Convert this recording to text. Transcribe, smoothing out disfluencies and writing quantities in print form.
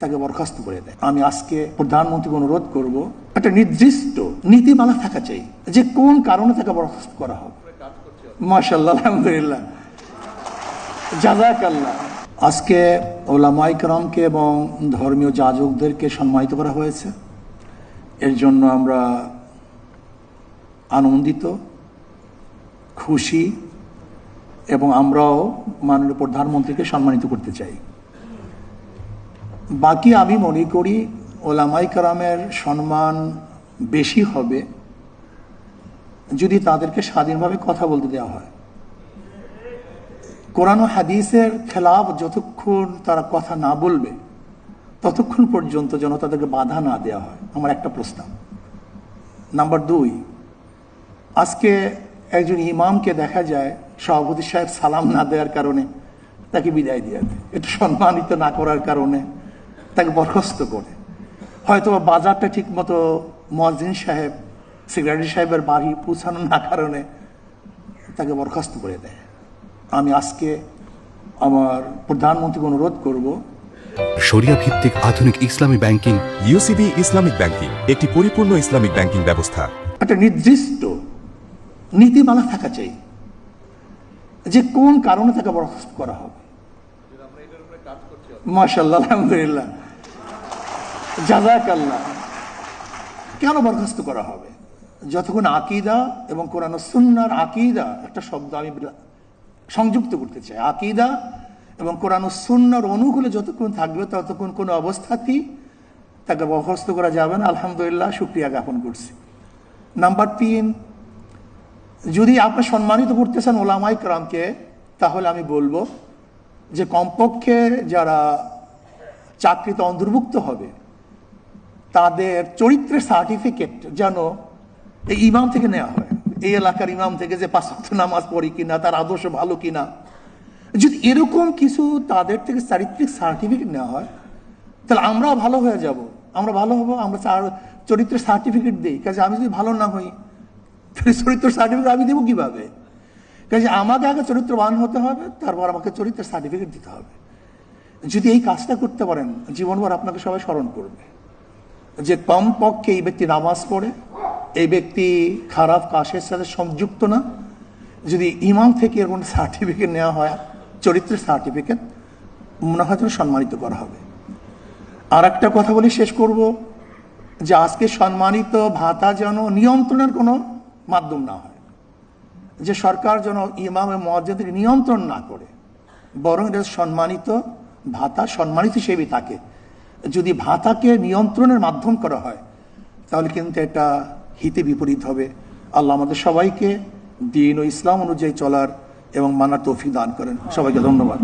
তাকে বরখাস্ত করে দেয়। আমি আজকে প্রধানমন্ত্রীকে অনুরোধ করব, একটা নির্দিষ্ট নীতিমালা থাকা চাই যে কোন কারণে তাকে বরখাস্ত করা হবে। মাশাআল্লাহ, আলহামদুলিল্লাহ, জাযাকাল্লাহ। আজকে ওলামায়ে কেরামকে এবং ধর্মীয় যাজকদেরকে সম্মানিত করা হয়েছে, এর জন্য আমরা আনন্দিত, খুশি, এবং আমরাও মাননীয় প্রধানমন্ত্রীকে সম্মানিত করতে চাই। বাকি আমি মনে করি ওলামায়ে কেরামের সম্মান বেশি হবে যদি তাদেরকে স্বাধীনভাবে কথা বলতে দেওয়া হয়। কোরআন ও হাদিসের খেলাফ যতক্ষণ তারা কথা না বলবে ততক্ষণ পর্যন্ত যেন তাদেরকে বাধা না দেওয়া হয়, আমার একটা প্রস্তাব। নাম্বার 2, আজকে একজন ইমামকে দেখা যায় সভাপতি সাহেব সালাম না দেওয়ার কারণে তাকে বিদায় দিয়ে দেয়, একটু সম্মানিত না করার কারণে তাকে বরখাস্ত করে, হয়তো বাজারটা ঠিক মতো মুয়াজ্জিন সাহেব, সেক্রেটারি সাহেবের বাড়ি পৌঁছানো না কারণে তাকে বরখাস্ত করে দেয়। আমি আজকে আমার প্রধানমন্ত্রীকে অনুরোধ করব, শরিয়া ভিত্তিক আধুনিক ইসলামী ব্যাংকিং ইউসিবি ইসলামিক ব্যাংকিং একটি পরিপূর্ণ ইসলামিক ব্যাংকিং ব্যবস্থা। একটা নির্দিষ্ট নীতিমালা থাকা চাই যে কোন কারণে তাকে বরখাস্ত করা হবে। মাশাআল্লাহ, আলহামদুলিল্লাহ, জাযাকাল্লাহ। কেন বরখাস্ত করা হবে? যতক্ষণ আকীদা এবং কোরআন ও সুন্নাহর আকীদা, একটা শব্দ আমি সংযুক্ত করতে চাই, আকীদা এবং কোরআন ও সুন্নাহর অনুকূলে যতক্ষণ থাকবে ততক্ষণ কোনো অবস্থাতেই তাকে বরখাস্ত করা যাবে না। আলহামদুলিল্লাহ, শুকরিয়া জ্ঞাপন করছি। নাম্বার 3, যদি আপনি সম্মানিত করতেছেন ওলামায়ে কেরামকে, তাহলে আমি বলবো যে কমপক্ষে যারা চাকরিতে অন্তর্ভুক্ত হবে তাদের চরিত্রের সার্টিফিকেট যেন এই ইমাম থেকে নেওয়া হয়, এই এলাকার ইমাম থেকে, যে 5 ওয়াক্ত নামাজ পড়ি কিনা, তার আদর্শ ভালো কিনা। যদি এরকম কিছু তাদের থেকে চারিত্রিক সার্টিফিকেট নেওয়া হয় তাহলে আমরাও ভালো হয়ে যাব, আমরা ভালো হবো। আমরা চরিত্রের সার্টিফিকেট দিই, কাজে আমি যদি ভালো না হই তাহলে চরিত্র সার্টিফিকেট আমি দেবো কিভাবে? কাজে আমাকে আগে চরিত্রবান হতে হবে, তারপর আমাকে চরিত্রের সার্টিফিকেট দিতে হবে। যদি এই কাজটা করতে পারেন, জীবনভর আপনাকে সবাই স্মরণ করবে যে কমপক্ষে এই ব্যক্তি নামাজ পড়ে, এই ব্যক্তি খারাপ কাজের সাথে সংযুক্ত না। যদি ইমাম থেকে এরকম সার্টিফিকেট নেওয়া হয়, চরিত্রের সার্টিফিকেট, মনে হয় যেন সম্মানিত করা হবে। আর একটা কথা বলে শেষ করব, যে আজকে সম্মানিত ভাতা যেন নিয়ন্ত্রণের কোনো মাধ্যম না হয়, যে সরকার যেন ইমাম এবং মুয়াজ্জিনকে নিয়ন্ত্রণ না করে, বরং এটা সম্মানিত ভাতা সম্মানিত হিসেবে থাকে। যদি ভাতাকে নিয়ন্ত্রণের মাধ্যম করা হয় তাহলে কিন্তু এটা হিতে বিপরীত হবে। আল্লাহ আমাদের সবাইকে দ্বীন ও ইসলাম অনুযায়ী চলার এবং মানার তৌফিক দান করেন। সবাইকে ধন্যবাদ।